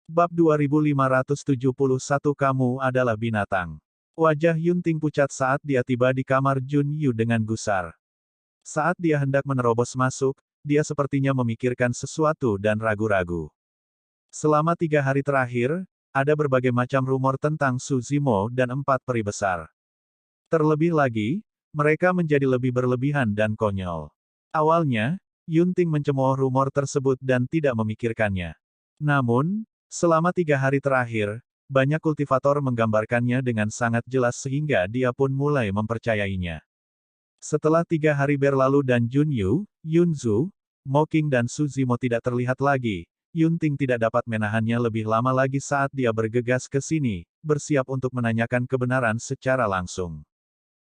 Bab 2571 Kamu adalah binatang. Wajah Yunting pucat saat dia tiba di kamar Jun Yu dengan gusar. Saat dia hendak menerobos masuk, dia sepertinya memikirkan sesuatu dan ragu-ragu. Selama 3 hari terakhir, ada berbagai macam rumor tentang Su Zimo dan 4 peri besar. Terlebih lagi, mereka menjadi lebih berlebihan dan konyol. Awalnya, Yunting mencemooh rumor tersebut dan tidak memikirkannya. Namun, selama 3 hari terakhir, banyak kultivator menggambarkannya dengan sangat jelas sehingga dia pun mulai mempercayainya. Setelah 3 hari berlalu dan Jun Yu, Yunzu, Moking dan Su Zimo tidak terlihat lagi, Yunting tidak dapat menahannya lebih lama lagi saat dia bergegas ke sini, bersiap untuk menanyakan kebenaran secara langsung.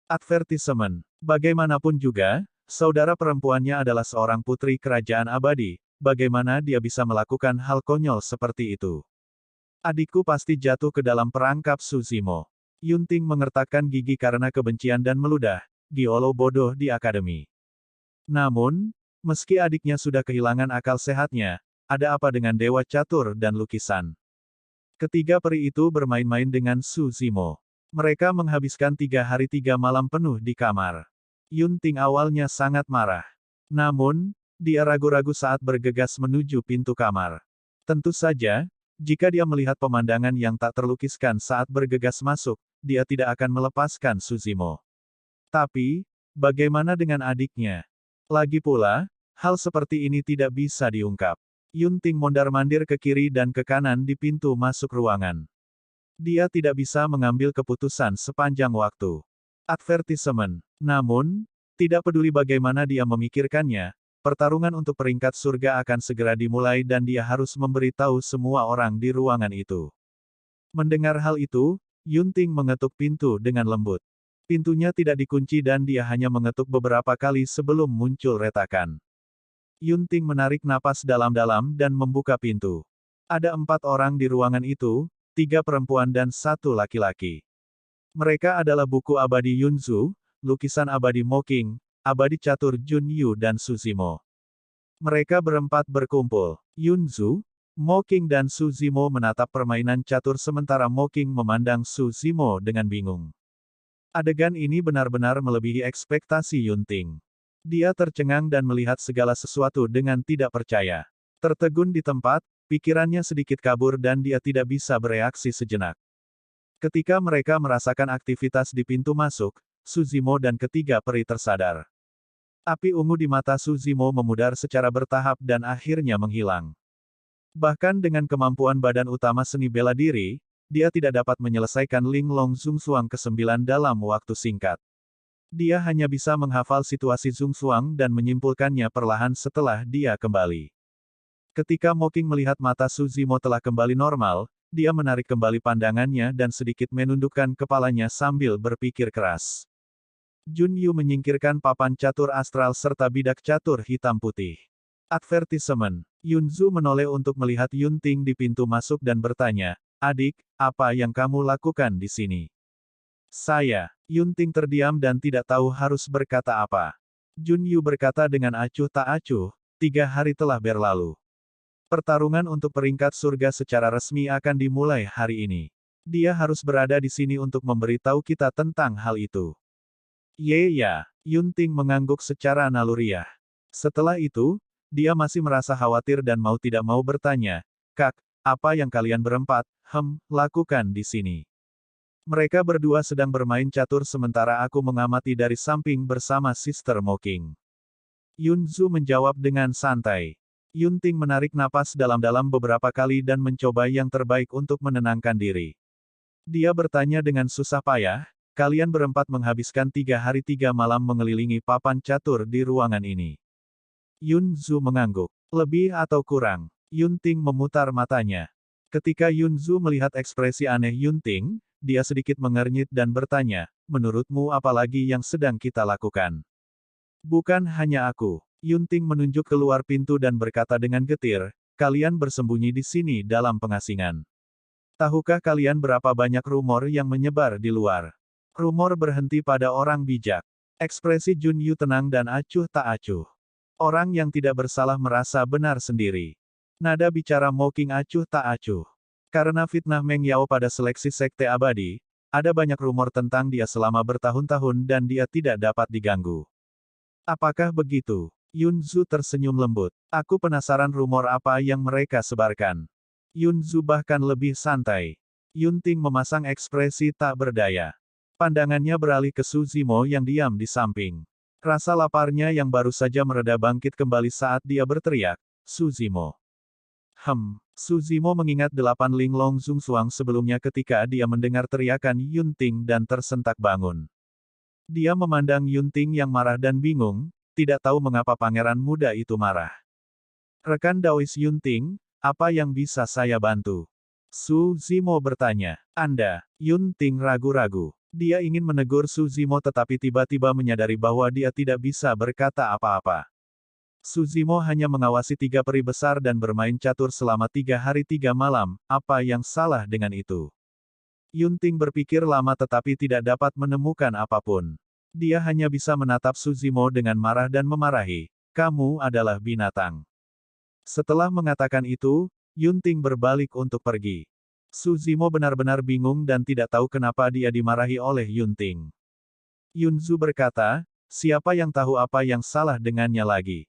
Advertisement. Bagaimanapun juga, saudara perempuannya adalah seorang putri kerajaan abadi. Bagaimana dia bisa melakukan hal konyol seperti itu? Adikku pasti jatuh ke dalam perangkap Su Zimo. Yunting mengertakkan gigi karena kebencian dan meludah, Giolo bodoh di akademi. Namun, meski adiknya sudah kehilangan akal sehatnya, ada apa dengan Dewa Catur dan lukisan? Ketiga peri itu bermain-main dengan Su Zimo. Mereka menghabiskan 3 hari 3 malam penuh di kamar. Yunting awalnya sangat marah. Namun, dia ragu-ragu saat bergegas menuju pintu kamar. Tentu saja, jika dia melihat pemandangan yang tak terlukiskan saat bergegas masuk, dia tidak akan melepaskan Su Zimo. Tapi, bagaimana dengan adiknya? Lagi pula, hal seperti ini tidak bisa diungkap. Yunting mondar-mandir ke kiri dan ke kanan di pintu masuk ruangan. Dia tidak bisa mengambil keputusan sepanjang waktu. Advertisement. Namun, tidak peduli bagaimana dia memikirkannya, pertarungan untuk peringkat surga akan segera dimulai dan dia harus memberitahu semua orang di ruangan itu. Mendengar hal itu, Yunting mengetuk pintu dengan lembut. Pintunya tidak dikunci dan dia hanya mengetuk beberapa kali sebelum muncul retakan. Yunting menarik napas dalam-dalam dan membuka pintu. Ada 4 orang di ruangan itu, 3 perempuan dan 1 laki-laki. Mereka adalah buku abadi Yunzu, lukisan abadi Moking, abadi catur Jun Yu dan Su Zimo. Mereka berempat berkumpul. Yunzu, Moking dan Su Zimo menatap permainan catur sementara Moking memandang Su Zimo dengan bingung. Adegan ini benar-benar melebihi ekspektasi Yunting. Dia tercengang dan melihat segala sesuatu dengan tidak percaya. Tertegun di tempat, pikirannya sedikit kabur dan dia tidak bisa bereaksi sejenak. Ketika mereka merasakan aktivitas di pintu masuk, Su Zimo dan ketiga peri tersadar. Api ungu di mata Su Zimo memudar secara bertahap dan akhirnya menghilang. Bahkan dengan kemampuan badan utama seni bela diri, dia tidak dapat menyelesaikan Ling Long Zungsuang ke-9 dalam waktu singkat. Dia hanya bisa menghafal situasi Zungsuang dan menyimpulkannya perlahan setelah dia kembali. Ketika Moking melihat mata Su Zimo telah kembali normal, dia menarik kembali pandangannya dan sedikit menundukkan kepalanya sambil berpikir keras. Jun Yu menyingkirkan papan catur astral serta bidak catur hitam putih. Advertisement. Yunzu menoleh untuk melihat Yunting di pintu masuk dan bertanya, "Adik, apa yang kamu lakukan di sini?" "Saya." Yunting terdiam dan tidak tahu harus berkata apa. Jun Yu berkata dengan acuh tak acuh, 3 hari telah berlalu. Pertarungan untuk peringkat surga secara resmi akan dimulai hari ini. Dia harus berada di sini untuk memberitahu kita tentang hal itu. Ya, Yunting mengangguk secara naluriah. Setelah itu, dia masih merasa khawatir dan mau tidak mau bertanya, "Kak, apa yang kalian berempat, lakukan di sini?" Mereka berdua sedang bermain catur sementara aku mengamati dari samping bersama Sister Moking. Yunzu menjawab dengan santai. Yunting menarik napas dalam-dalam beberapa kali dan mencoba yang terbaik untuk menenangkan diri. Dia bertanya dengan susah payah, "Kalian berempat menghabiskan 3 hari 3 malam mengelilingi papan catur di ruangan ini." Yunzu mengangguk. "Lebih atau kurang?" Yunting memutar matanya. Ketika Yunzu melihat ekspresi aneh Yunting, dia sedikit mengernyit dan bertanya, "Menurutmu apa lagi yang sedang kita lakukan?" "Bukan hanya aku." Yunting menunjuk keluar pintu dan berkata dengan getir, "Kalian bersembunyi di sini dalam pengasingan. Tahukah kalian berapa banyak rumor yang menyebar di luar?" Rumor berhenti pada orang bijak. Ekspresi Jun Yu tenang dan acuh tak acuh. Orang yang tidak bersalah merasa benar sendiri. Nada bicara Moking acuh tak acuh. Karena fitnah Meng Yao pada seleksi Sekte Abadi, ada banyak rumor tentang dia selama bertahun-tahun dan dia tidak dapat diganggu. Apakah begitu? Yun Zhu tersenyum lembut. Aku penasaran rumor apa yang mereka sebarkan. Yun Zhu bahkan lebih santai. Yun Ting memasang ekspresi tak berdaya. Pandangannya beralih ke Su Zimo yang diam di samping. Rasa laparnya yang baru saja mereda bangkit kembali saat dia berteriak, Su Zimo. Su Zimo mengingat 8 Linglong Zungsuang sebelumnya ketika dia mendengar teriakan Yun Ting dan tersentak bangun. Dia memandang Yun Ting yang marah dan bingung, tidak tahu mengapa pangeran muda itu marah. Rekan Daois Yun Ting, apa yang bisa saya bantu? Su Zimo bertanya. Anda, Yun Ting ragu-ragu. Dia ingin menegur Su Zimo tetapi tiba-tiba menyadari bahwa dia tidak bisa berkata apa-apa. Su Zimo hanya mengawasi 3 peri besar dan bermain catur selama 3 hari 3 malam, apa yang salah dengan itu? Yun Ting berpikir lama tetapi tidak dapat menemukan apapun. Dia hanya bisa menatap Su Zimo dengan marah dan memarahi, kamu adalah binatang. Setelah mengatakan itu, Yun Ting berbalik untuk pergi. Su Zimo benar-benar bingung dan tidak tahu kenapa dia dimarahi oleh Yun Ting. Yun Zhu berkata, siapa yang tahu apa yang salah dengannya lagi?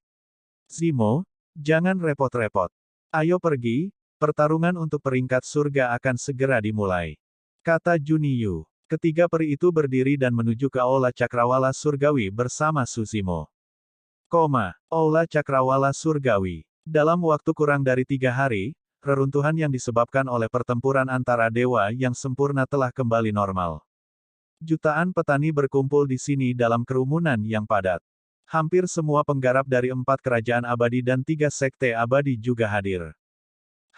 Zimo, jangan repot-repot. Ayo pergi, pertarungan untuk peringkat surga akan segera dimulai. Kata Juniyu. Ketiga peri itu berdiri dan menuju ke Aula Cakrawala Surgawi bersama Su Zimo. Aula Cakrawala Surgawi. Dalam waktu kurang dari 3 hari, reruntuhan yang disebabkan oleh pertempuran antara dewa yang sempurna telah kembali normal. Jutaan petani berkumpul di sini dalam kerumunan yang padat. Hampir semua penggarap dari 4 kerajaan abadi dan 3 sekte abadi juga hadir.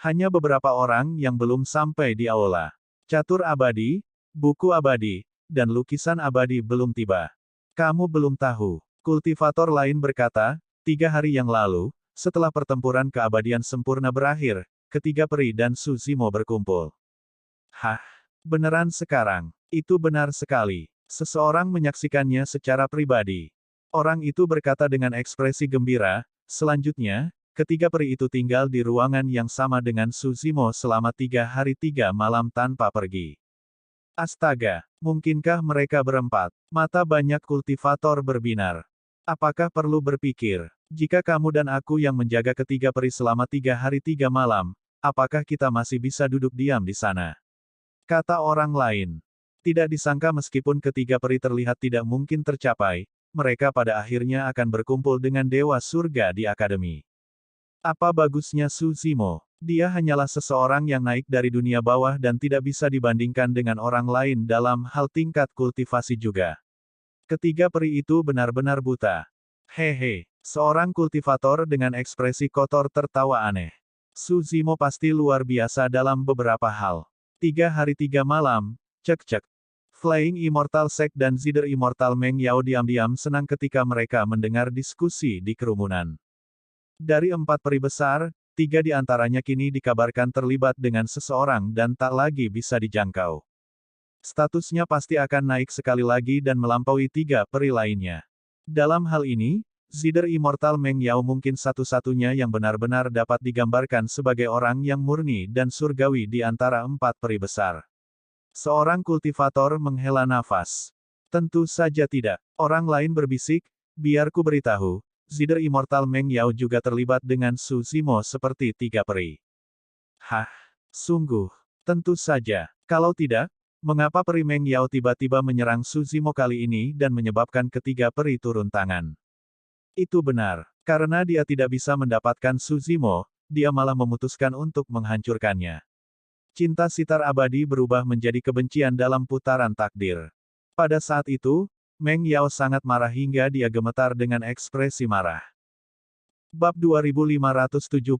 Hanya beberapa orang yang belum sampai di aula. Catur abadi, buku abadi, dan lukisan abadi belum tiba. Kamu belum tahu. Kultivator lain berkata, 3 hari yang lalu, setelah pertempuran keabadian sempurna berakhir, ketiga peri dan Su Zimo berkumpul. Hah? Beneran sekarang? Itu benar sekali. Seseorang menyaksikannya secara pribadi. Orang itu berkata dengan ekspresi gembira, selanjutnya, ketiga peri itu tinggal di ruangan yang sama dengan Su Zimo selama 3 hari 3 malam tanpa pergi. Astaga, mungkinkah mereka berempat? Mata banyak kultivator berbinar. Apakah perlu berpikir, jika kamu dan aku yang menjaga ketiga peri selama 3 hari 3 malam, apakah kita masih bisa duduk diam di sana? Kata orang lain. Tidak disangka meskipun ketiga peri terlihat tidak mungkin tercapai, mereka pada akhirnya akan berkumpul dengan Dewa Surga di Akademi. Apa bagusnya Su Zimo? Dia hanyalah seseorang yang naik dari dunia bawah dan tidak bisa dibandingkan dengan orang lain dalam hal tingkat kultivasi juga. Ketiga peri itu benar-benar buta. Hehe, seorang kultivator dengan ekspresi kotor tertawa aneh. Su Zimo pasti luar biasa dalam beberapa hal. 3 hari 3 malam, cek-cek. Flying Immortal Sect dan Zider Immortal Meng Yao diam-diam senang ketika mereka mendengar diskusi di kerumunan. Dari 4 peri besar, 3 di antaranya kini dikabarkan terlibat dengan seseorang dan tak lagi bisa dijangkau. Statusnya pasti akan naik sekali lagi dan melampaui 3 peri lainnya. Dalam hal ini, Zider Immortal Meng Yao mungkin satu-satunya yang benar-benar dapat digambarkan sebagai orang yang murni dan surgawi di antara 4 peri besar. Seorang kultivator menghela nafas. Tentu saja tidak. Orang lain berbisik, biar ku beritahu, Zider Immortal Meng Yao juga terlibat dengan Su Zimo seperti 3 peri. Hah? Sungguh? Tentu saja. Kalau tidak, mengapa peri Meng Yao tiba-tiba menyerang Su Zimo kali ini dan menyebabkan ketiga peri turun tangan? Itu benar. Karena dia tidak bisa mendapatkan Su Zimo, dia malah memutuskan untuk menghancurkannya. Cinta sitar abadi berubah menjadi kebencian dalam putaran takdir. Pada saat itu, Meng Yao sangat marah hingga dia gemetar dengan ekspresi marah. Bab 2572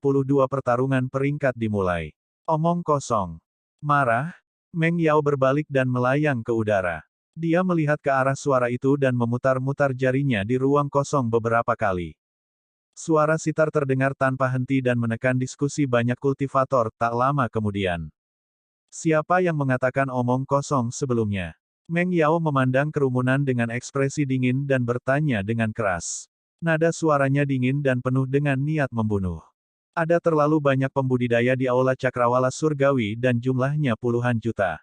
Pertarungan peringkat dimulai. Omong kosong. Marah, Meng Yao berbalik dan melayang ke udara. Dia melihat ke arah suara itu dan memutar-mutar jarinya di ruang kosong beberapa kali. Suara sitar terdengar tanpa henti dan menekan diskusi banyak kultivator tak lama kemudian. Siapa yang mengatakan omong kosong sebelumnya? Meng Yao memandang kerumunan dengan ekspresi dingin dan bertanya dengan keras. Nada suaranya dingin dan penuh dengan niat membunuh. Ada terlalu banyak pembudidaya di Aula Cakrawala Surgawi dan jumlahnya puluhan juta.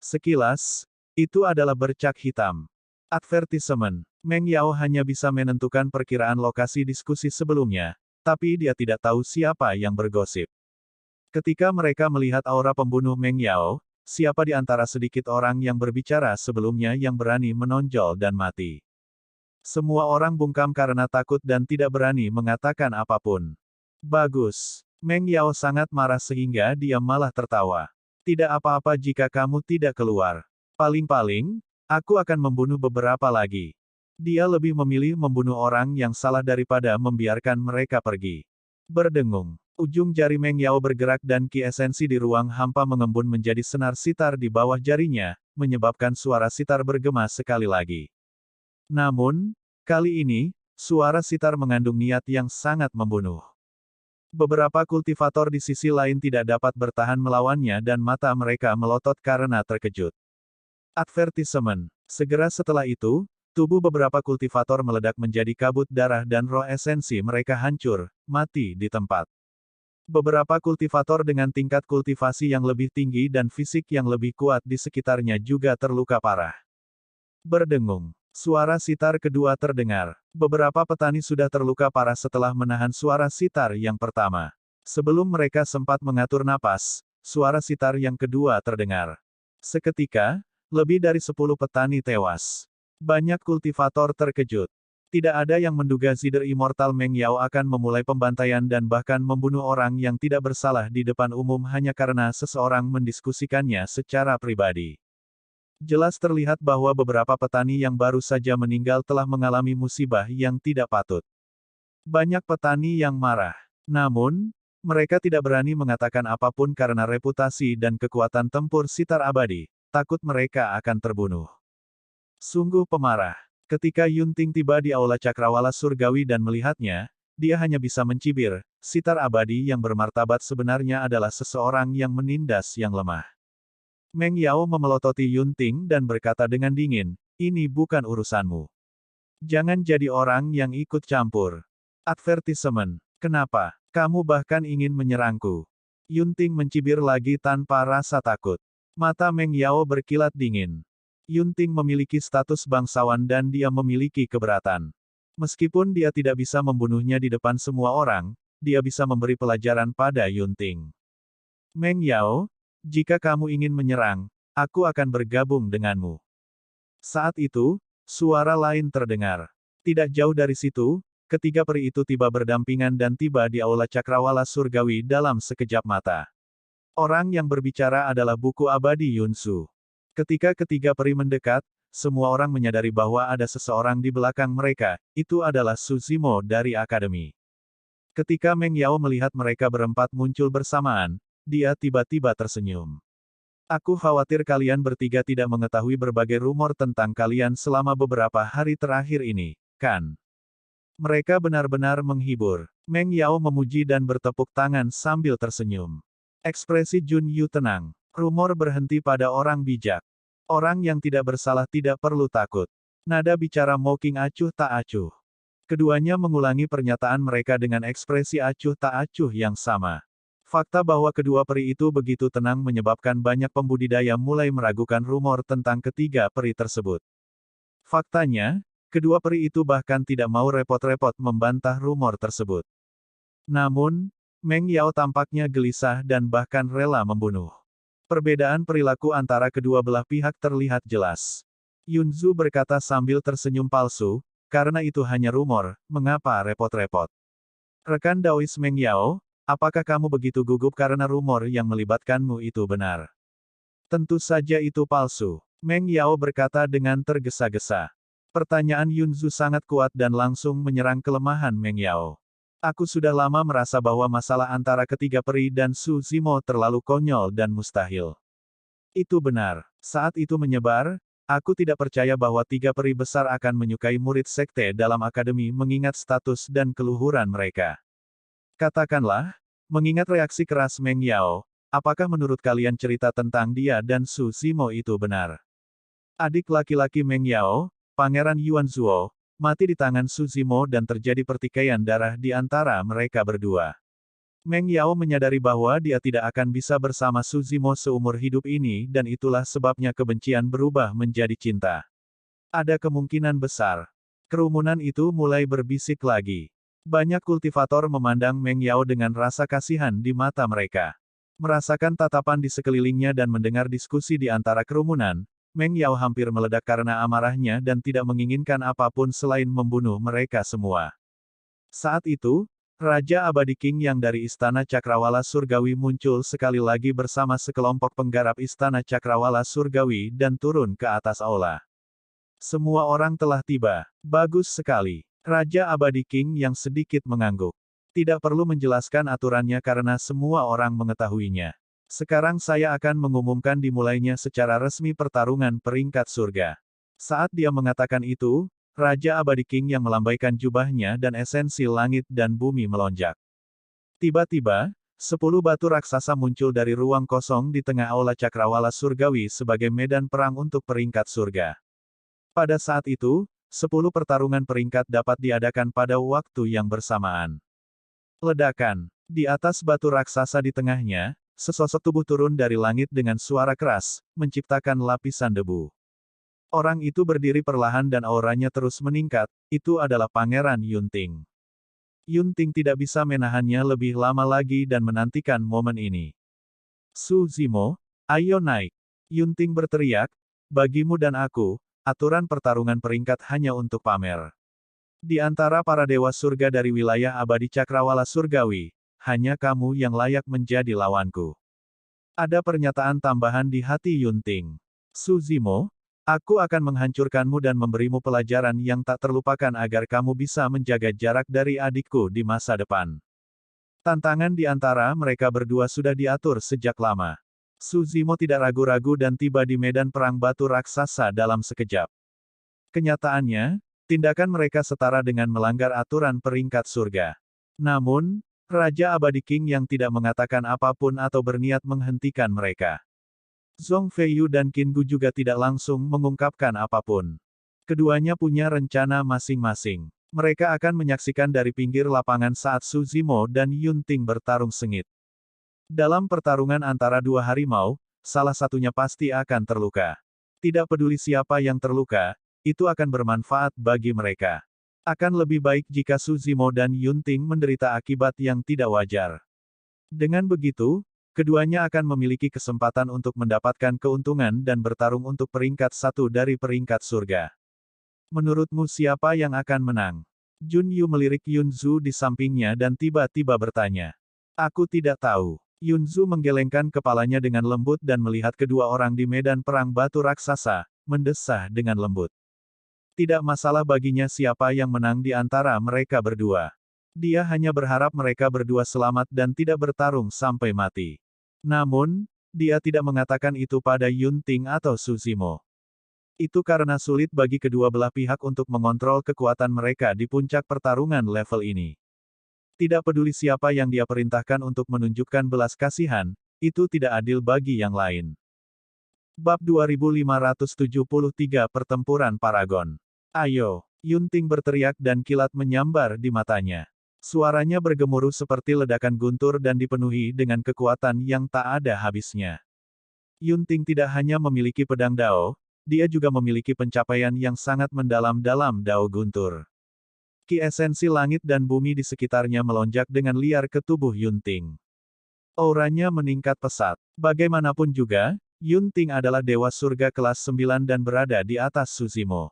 Sekilas, itu adalah bercak hitam. Advertisement. Meng Yao hanya bisa menentukan perkiraan lokasi diskusi sebelumnya, tapi dia tidak tahu siapa yang bergosip. Ketika mereka melihat aura pembunuh Meng Yao, siapa di antara sedikit orang yang berbicara sebelumnya yang berani menonjol dan mati? Semua orang bungkam karena takut dan tidak berani mengatakan apapun. Bagus. Meng Yao sangat marah sehingga dia malah tertawa. Tidak apa-apa jika kamu tidak keluar. Paling-paling, aku akan membunuh beberapa lagi. Dia lebih memilih membunuh orang yang salah daripada membiarkan mereka pergi. Berdengung. Ujung jari Meng Yao bergerak dan ki esensi di ruang hampa mengembun menjadi senar sitar di bawah jarinya, menyebabkan suara sitar bergema sekali lagi. Namun, kali ini, suara sitar mengandung niat yang sangat membunuh. Beberapa kultivator di sisi lain tidak dapat bertahan melawannya dan mata mereka melotot karena terkejut. Advertisement. Segera setelah itu, tubuh beberapa kultivator meledak menjadi kabut darah dan roh esensi mereka hancur, mati di tempat. Beberapa kultivator dengan tingkat kultivasi yang lebih tinggi dan fisik yang lebih kuat di sekitarnya juga terluka parah. Berdengung. Suara sitar kedua terdengar. Beberapa petani sudah terluka parah setelah menahan suara sitar yang pertama. Sebelum mereka sempat mengatur napas, suara sitar yang kedua terdengar. Seketika, lebih dari 10 petani tewas. Banyak kultivator terkejut. Tidak ada yang menduga Zider Immortal Meng Yao akan memulai pembantaian dan bahkan membunuh orang yang tidak bersalah di depan umum hanya karena seseorang mendiskusikannya secara pribadi. Jelas terlihat bahwa beberapa petani yang baru saja meninggal telah mengalami musibah yang tidak patut. Banyak petani yang marah. Namun, mereka tidak berani mengatakan apapun karena reputasi dan kekuatan tempur sitar abadi, takut mereka akan terbunuh. Sungguh pemarah. Ketika Yunting tiba di Aula Cakrawala Surgawi dan melihatnya, dia hanya bisa mencibir, sitar abadi yang bermartabat sebenarnya adalah seseorang yang menindas yang lemah. Meng Yao memelototi Yunting dan berkata dengan dingin, ini bukan urusanmu. Jangan jadi orang yang ikut campur. Advertisement. Kenapa? Kamu bahkan ingin menyerangku. Yunting mencibir lagi tanpa rasa takut. Mata Meng Yao berkilat dingin. Yunting memiliki status bangsawan dan dia memiliki keberatan. Meskipun dia tidak bisa membunuhnya di depan semua orang, dia bisa memberi pelajaran pada Yunting. Meng Yao, jika kamu ingin menyerang, aku akan bergabung denganmu. Saat itu, suara lain terdengar. Tidak jauh dari situ, ketiga peri itu tiba berdampingan dan tiba di Aula Cakrawala Surgawi dalam sekejap mata. Orang yang berbicara adalah buku abadi Yunsu. Ketika ketiga peri mendekat, semua orang menyadari bahwa ada seseorang di belakang mereka, itu adalah Su Zimo dari Akademi. Ketika Meng Yao melihat mereka berempat muncul bersamaan, dia tiba-tiba tersenyum. Aku khawatir kalian bertiga tidak mengetahui berbagai rumor tentang kalian selama beberapa hari terakhir ini, kan? Mereka benar-benar menghibur. Meng Yao memuji dan bertepuk tangan sambil tersenyum. Ekspresi Jun Yu tenang. Rumor berhenti pada orang bijak. Orang yang tidak bersalah tidak perlu takut. Nada bicara mocking acuh tak acuh. Keduanya mengulangi pernyataan mereka dengan ekspresi acuh tak acuh yang sama. Fakta bahwa kedua peri itu begitu tenang menyebabkan banyak pembudidaya mulai meragukan rumor tentang ketiga peri tersebut. Faktanya, kedua peri itu bahkan tidak mau repot-repot membantah rumor tersebut. Namun, Meng Yao tampaknya gelisah dan bahkan rela membunuh. Perbedaan perilaku antara kedua belah pihak terlihat jelas. Yunzu berkata sambil tersenyum palsu, karena itu hanya rumor, mengapa repot-repot? Rekan Daois Meng Yao, apakah kamu begitu gugup karena rumor yang melibatkanmu itu benar? Tentu saja itu palsu. Meng Yao berkata dengan tergesa-gesa. Pertanyaan Yunzu sangat kuat dan langsung menyerang kelemahan Meng Yao. Aku sudah lama merasa bahwa masalah antara ketiga peri dan Su Zimo terlalu konyol dan mustahil. Itu benar. Saat itu menyebar, aku tidak percaya bahwa tiga peri besar akan menyukai murid sekte dalam akademi mengingat status dan keluhuran mereka. Katakanlah, mengingat reaksi keras Meng Yao, apakah menurut kalian cerita tentang dia dan Su Zimo itu benar? Adik laki-laki Meng Yao, Pangeran Yuan Zuo, mati di tangan Su Zimo dan terjadi pertikaian darah di antara mereka berdua. Meng Yao menyadari bahwa dia tidak akan bisa bersama Su Zimo seumur hidup ini dan itulah sebabnya kebencian berubah menjadi cinta. Ada kemungkinan besar. Kerumunan itu mulai berbisik lagi. Banyak kultivator memandang Meng Yao dengan rasa kasihan di mata mereka. Merasakan tatapan di sekelilingnya dan mendengar diskusi di antara kerumunan, Meng Yao hampir meledak karena amarahnya dan tidak menginginkan apapun selain membunuh mereka semua. Saat itu, Raja Abadi King yang dari Istana Cakrawala Surgawi muncul sekali lagi bersama sekelompok penggarap Istana Cakrawala Surgawi dan turun ke atas aula. Semua orang telah tiba. Bagus sekali. Raja Abadi King yang sedikit mengangguk. Tidak perlu menjelaskan aturannya karena semua orang mengetahuinya. Sekarang saya akan mengumumkan dimulainya secara resmi pertarungan peringkat surga. Saat dia mengatakan itu, Raja Abadi King yang melambaikan jubahnya dan esensi langit dan bumi melonjak. Tiba-tiba, 10 batu raksasa muncul dari ruang kosong di tengah aula Cakrawala Surgawi sebagai medan perang untuk peringkat surga. Pada saat itu, 10 pertarungan peringkat dapat diadakan pada waktu yang bersamaan. Ledakan. Di atas batu raksasa di tengahnya, sesosok tubuh turun dari langit dengan suara keras, menciptakan lapisan debu. Orang itu berdiri perlahan dan auranya terus meningkat, itu adalah Pangeran Yunting. Yunting tidak bisa menahannya lebih lama lagi dan menantikan momen ini. Su Zimo, ayo naik. Yunting berteriak, bagimu dan aku, aturan pertarungan peringkat hanya untuk pamer. Di antara para dewa surga dari wilayah abadi Cakrawala Surgawi, hanya kamu yang layak menjadi lawanku. Ada pernyataan tambahan di hati Yunting. Su Zimo, aku akan menghancurkanmu dan memberimu pelajaran yang tak terlupakan agar kamu bisa menjaga jarak dari adikku di masa depan. Tantangan di antara mereka berdua sudah diatur sejak lama. Su Zimo tidak ragu-ragu dan tiba di medan perang batu raksasa dalam sekejap. Kenyataannya, tindakan mereka setara dengan melanggar aturan peringkat surga. Namun, Raja Abadi King yang tidak mengatakan apapun atau berniat menghentikan mereka. Zhong Feiyu dan Qin Gu juga tidak langsung mengungkapkan apapun. Keduanya punya rencana masing-masing. Mereka akan menyaksikan dari pinggir lapangan saat Su Zimo dan Yunting bertarung sengit. Dalam pertarungan antara dua harimau, salah satunya pasti akan terluka. Tidak peduli siapa yang terluka, itu akan bermanfaat bagi mereka. Akan lebih baik jika Su Zimo dan Yunting menderita akibat yang tidak wajar. Dengan begitu, keduanya akan memiliki kesempatan untuk mendapatkan keuntungan dan bertarung untuk peringkat satu dari peringkat surga. Menurutmu siapa yang akan menang? Jun Yu melirik Yun Zu di sampingnya dan tiba-tiba bertanya. Aku tidak tahu. Yun Zu menggelengkan kepalanya dengan lembut dan melihat kedua orang di medan perang batu raksasa, mendesah dengan lembut. Tidak masalah baginya siapa yang menang di antara mereka berdua. Dia hanya berharap mereka berdua selamat dan tidak bertarung sampai mati. Namun, dia tidak mengatakan itu pada Yunting atau Su Zimo. Itu karena sulit bagi kedua belah pihak untuk mengontrol kekuatan mereka di puncak pertarungan level ini. Tidak peduli siapa yang dia perintahkan untuk menunjukkan belas kasihan, itu tidak adil bagi yang lain. Bab 2573 Pertempuran Paragon. Ayo, Yunting berteriak dan kilat menyambar di matanya. Suaranya bergemuruh seperti ledakan guntur dan dipenuhi dengan kekuatan yang tak ada habisnya. Yunting tidak hanya memiliki pedang Dao, dia juga memiliki pencapaian yang sangat mendalam dalam Dao guntur. Ki esensi langit dan bumi di sekitarnya melonjak dengan liar ke tubuh Yunting. Auranya meningkat pesat. Bagaimanapun juga, Yunting adalah dewa surga kelas 9 dan berada di atas Su Zimo.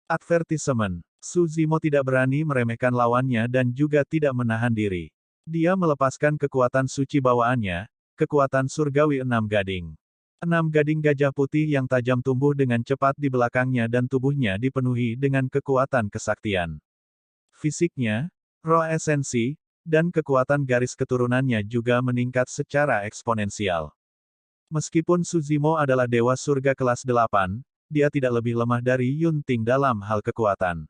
Advertisement. Su Zimo tidak berani meremehkan lawannya dan juga tidak menahan diri. Dia melepaskan kekuatan suci bawaannya, kekuatan surgawi 6 gading. 6 gading gajah putih yang tajam tumbuh dengan cepat di belakangnya dan tubuhnya dipenuhi dengan kekuatan kesaktian. Fisiknya, roh esensi, dan kekuatan garis keturunannya juga meningkat secara eksponensial. Meskipun Su Zimo adalah dewa surga kelas 8, dia tidak lebih lemah dari Yunting dalam hal kekuatan.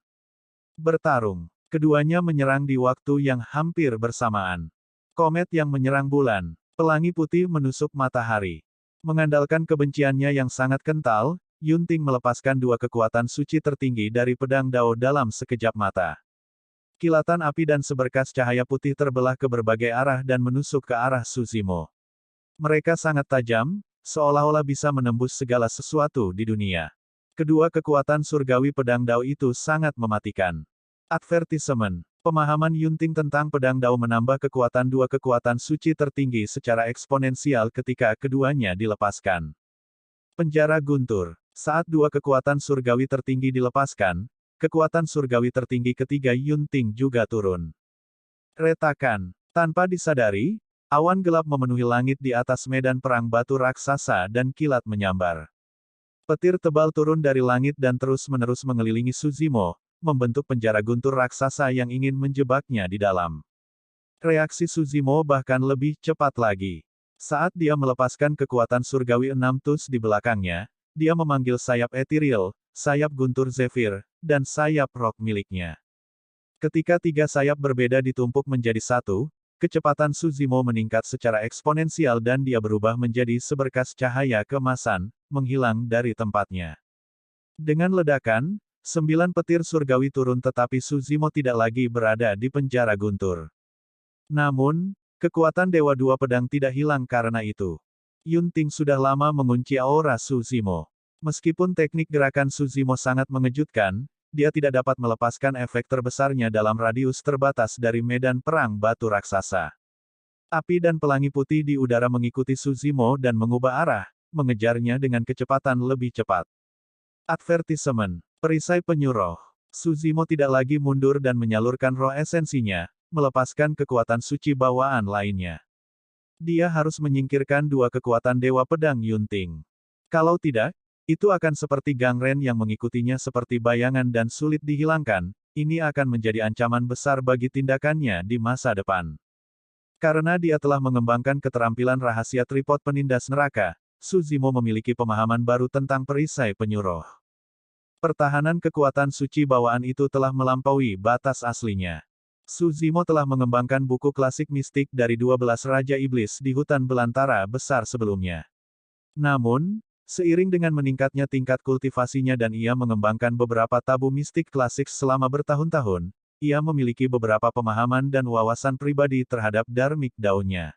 Bertarung. Keduanya menyerang di waktu yang hampir bersamaan. Komet yang menyerang bulan. Pelangi putih menusuk matahari. Mengandalkan kebenciannya yang sangat kental, Yunting melepaskan dua kekuatan suci tertinggi dari pedang Dao dalam sekejap mata. Kilatan api dan seberkas cahaya putih terbelah ke berbagai arah dan menusuk ke arah Suzimo. Mereka sangat tajam, seolah-olah bisa menembus segala sesuatu di dunia. Kedua kekuatan surgawi pedang Dao itu sangat mematikan. Advertisement. Pemahaman Yunting tentang pedang Dao menambah kekuatan dua kekuatan suci tertinggi secara eksponensial ketika keduanya dilepaskan. Penjara guntur. Saat dua kekuatan surgawi tertinggi dilepaskan, kekuatan surgawi tertinggi ketiga Yunting juga turun. Retakan. Tanpa disadari, awan gelap memenuhi langit di atas medan perang batu raksasa dan kilat menyambar. Petir tebal turun dari langit dan terus-menerus mengelilingi Suzimo, membentuk penjara guntur raksasa yang ingin menjebaknya di dalam. Reaksi Suzimo bahkan lebih cepat lagi. Saat dia melepaskan kekuatan surgawi 6 tus di belakangnya, dia memanggil sayap ethereal, sayap guntur Zephyr, dan sayap rock miliknya. Ketika tiga sayap berbeda ditumpuk menjadi satu, kecepatan Suzimo meningkat secara eksponensial dan dia berubah menjadi seberkas cahaya keemasan, menghilang dari tempatnya. Dengan ledakan, 9 petir surgawi turun tetapi Suzimo tidak lagi berada di penjara guntur. Namun, kekuatan Dewa Dua Pedang tidak hilang karena itu. Yunting sudah lama mengunci aura Suzimo. Meskipun teknik gerakan Suzimo sangat mengejutkan, dia tidak dapat melepaskan efek terbesarnya dalam radius terbatas dari medan perang batu raksasa. Api dan pelangi putih di udara mengikuti Suzimo dan mengubah arah, mengejarnya dengan kecepatan lebih cepat. Advertisement. Perisai penyuruh. Suzimo tidak lagi mundur dan menyalurkan roh esensinya, melepaskan kekuatan suci bawaan lainnya. Dia harus menyingkirkan dua kekuatan Dewa Pedang Yunting. Kalau tidak, itu akan seperti gangren yang mengikutinya seperti bayangan dan sulit dihilangkan, ini akan menjadi ancaman besar bagi tindakannya di masa depan. Karena dia telah mengembangkan keterampilan rahasia tripod penindas neraka, Suzimo memiliki pemahaman baru tentang perisai penyuruh. Pertahanan kekuatan suci bawaan itu telah melampaui batas aslinya. Suzimo telah mengembangkan buku klasik mistik dari 12 Raja Iblis di hutan belantara besar sebelumnya. Namun, seiring dengan meningkatnya tingkat kultivasinya dan ia mengembangkan beberapa tabu mistik klasik selama bertahun-tahun, ia memiliki beberapa pemahaman dan wawasan pribadi terhadap Dharmic Dao-nya.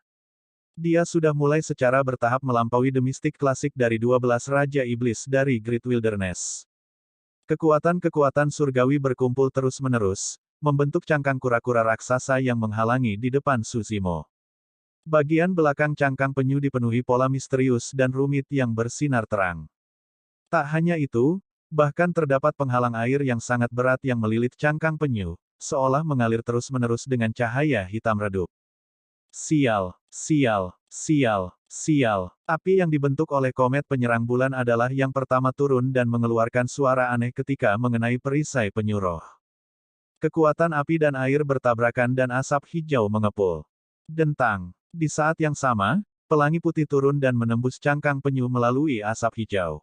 Dia sudah mulai secara bertahap melampaui the mistik klasik dari 12 Raja Iblis dari Great Wilderness. Kekuatan-kekuatan surgawi berkumpul terus-menerus, membentuk cangkang kura-kura raksasa yang menghalangi di depan Suzimo. Bagian belakang cangkang penyu dipenuhi pola misterius dan rumit yang bersinar terang. Tak hanya itu, bahkan terdapat penghalang air yang sangat berat yang melilit cangkang penyu, seolah mengalir terus-menerus dengan cahaya hitam redup. Sial, sial, sial, sial. Api yang dibentuk oleh komet penyerang bulan adalah yang pertama turun dan mengeluarkan suara aneh ketika mengenai perisai penyuruh. Kekuatan api dan air bertabrakan dan asap hijau mengepul. Dentang. Di saat yang sama, pelangi putih turun dan menembus cangkang penyu melalui asap hijau.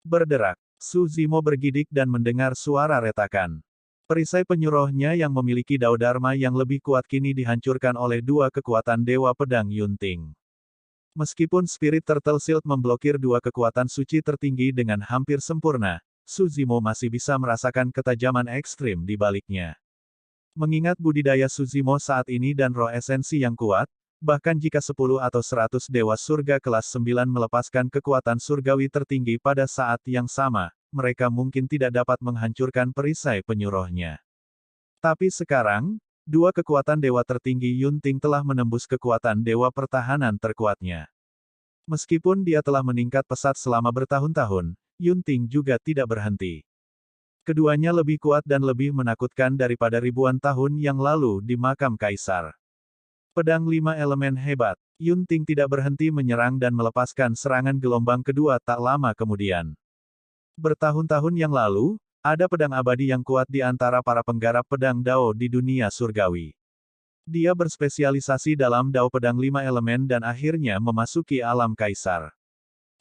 Berderak. Suzimo bergidik dan mendengar suara retakan. Perisai penyuruhnya yang memiliki Dao Dharma yang lebih kuat kini dihancurkan oleh dua kekuatan Dewa Pedang Yunting. Meskipun Spirit Turtle Shield memblokir dua kekuatan suci tertinggi dengan hampir sempurna, Suzimo masih bisa merasakan ketajaman ekstrim di baliknya. Mengingat budidaya Suzimo saat ini dan roh esensi yang kuat, bahkan jika 10 atau 100 Dewa Surga kelas 9 melepaskan kekuatan surgawi tertinggi pada saat yang sama, mereka mungkin tidak dapat menghancurkan perisai penyuruhnya. Tapi sekarang, dua kekuatan Dewa tertinggi Yunting telah menembus kekuatan Dewa pertahanan terkuatnya. Meskipun dia telah meningkat pesat selama bertahun-tahun, Yunting juga tidak berhenti. Keduanya lebih kuat dan lebih menakutkan daripada ribuan tahun yang lalu di makam kaisar. Pedang 5 elemen hebat. Yunting tidak berhenti menyerang dan melepaskan serangan gelombang kedua tak lama kemudian. Bertahun-tahun yang lalu, ada pedang abadi yang kuat di antara para penggarap pedang Dao di dunia surgawi. Dia berspesialisasi dalam Dao pedang 5 elemen dan akhirnya memasuki alam kaisar.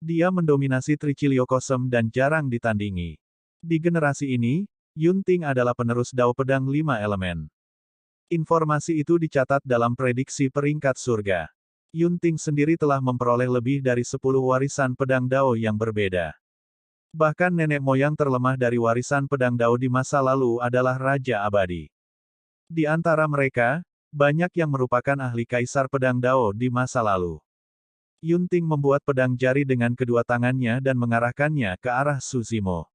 Dia mendominasi Triciliocosm dan jarang ditandingi. Di generasi ini, Yunting adalah penerus Dao pedang 5 elemen. Informasi itu dicatat dalam prediksi peringkat surga. Yunting sendiri telah memperoleh lebih dari 10 warisan pedang Dao yang berbeda. Bahkan nenek moyang terlemah dari warisan pedang Dao di masa lalu adalah Raja Abadi. Di antara mereka, banyak yang merupakan ahli kaisar pedang Dao di masa lalu. Yunting membuat pedang jari dengan kedua tangannya dan mengarahkannya ke arah Su Zimo.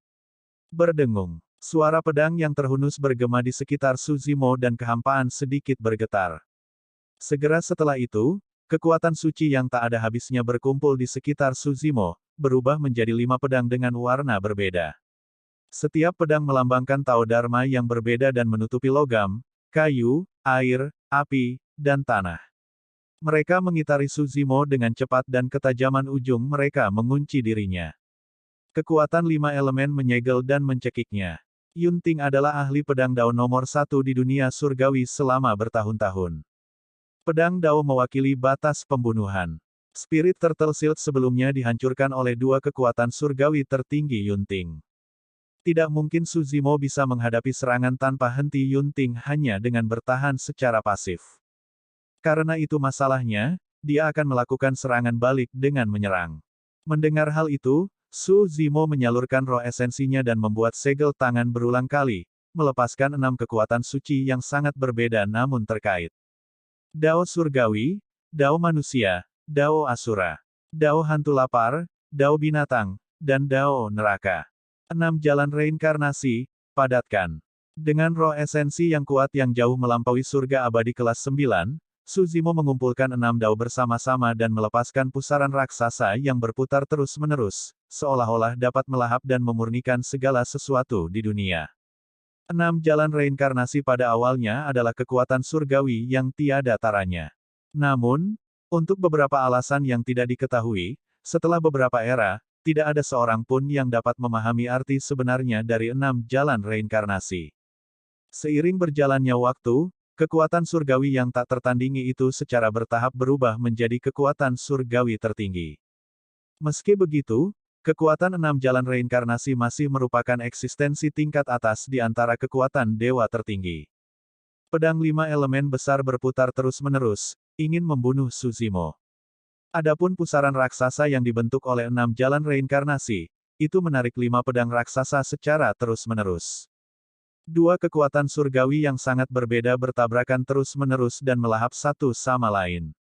Berdengung. Suara pedang yang terhunus bergema di sekitar Su Zimo dan kehampaan sedikit bergetar. Segera setelah itu, kekuatan suci yang tak ada habisnya berkumpul di sekitar Su Zimo, berubah menjadi 5 pedang dengan warna berbeda. Setiap pedang melambangkan Tao Dharma yang berbeda dan menutupi logam, kayu, air, api, dan tanah. Mereka mengitari Su Zimo dengan cepat dan ketajaman ujung mereka mengunci dirinya. Kekuatan 5 elemen menyegel dan mencekiknya. Yunting adalah ahli pedang Dao nomor 1 di dunia surgawi selama bertahun-tahun. Pedang Dao mewakili batas pembunuhan. Spirit Turtle Shield sebelumnya dihancurkan oleh 2 kekuatan surgawi tertinggi Yunting. Tidak mungkin Su Zimo bisa menghadapi serangan tanpa henti Yunting hanya dengan bertahan secara pasif. Karena itu masalahnya, dia akan melakukan serangan balik dengan menyerang. Mendengar hal itu, Su Zimo menyalurkan roh esensinya dan membuat segel tangan berulang kali, melepaskan 6 kekuatan suci yang sangat berbeda namun terkait. Dao Surgawi, Dao Manusia, Dao Asura, Dao Hantu Lapar, Dao Binatang, dan Dao Neraka. 6 jalan reinkarnasi, padatkan. Dengan roh esensi yang kuat yang jauh melampaui surga abadi kelas 9, Su Zimo mengumpulkan 6 dao bersama-sama dan melepaskan pusaran raksasa yang berputar terus-menerus, seolah-olah dapat melahap dan memurnikan segala sesuatu di dunia. 6 jalan reinkarnasi pada awalnya adalah kekuatan surgawi yang tiada taranya. Namun, untuk beberapa alasan yang tidak diketahui, setelah beberapa era, tidak ada seorang pun yang dapat memahami arti sebenarnya dari 6 jalan reinkarnasi. Seiring berjalannya waktu, kekuatan surgawi yang tak tertandingi itu secara bertahap berubah menjadi kekuatan surgawi tertinggi. Meski begitu, kekuatan 6 jalan reinkarnasi masih merupakan eksistensi tingkat atas di antara kekuatan dewa tertinggi. Pedang 5 elemen besar berputar terus-menerus, ingin membunuh Su Zimo. Adapun pusaran raksasa yang dibentuk oleh 6 jalan reinkarnasi, itu menarik 5 pedang raksasa secara terus-menerus. 2 kekuatan surgawi yang sangat berbeda bertabrakan terus-menerus dan melahap satu sama lain.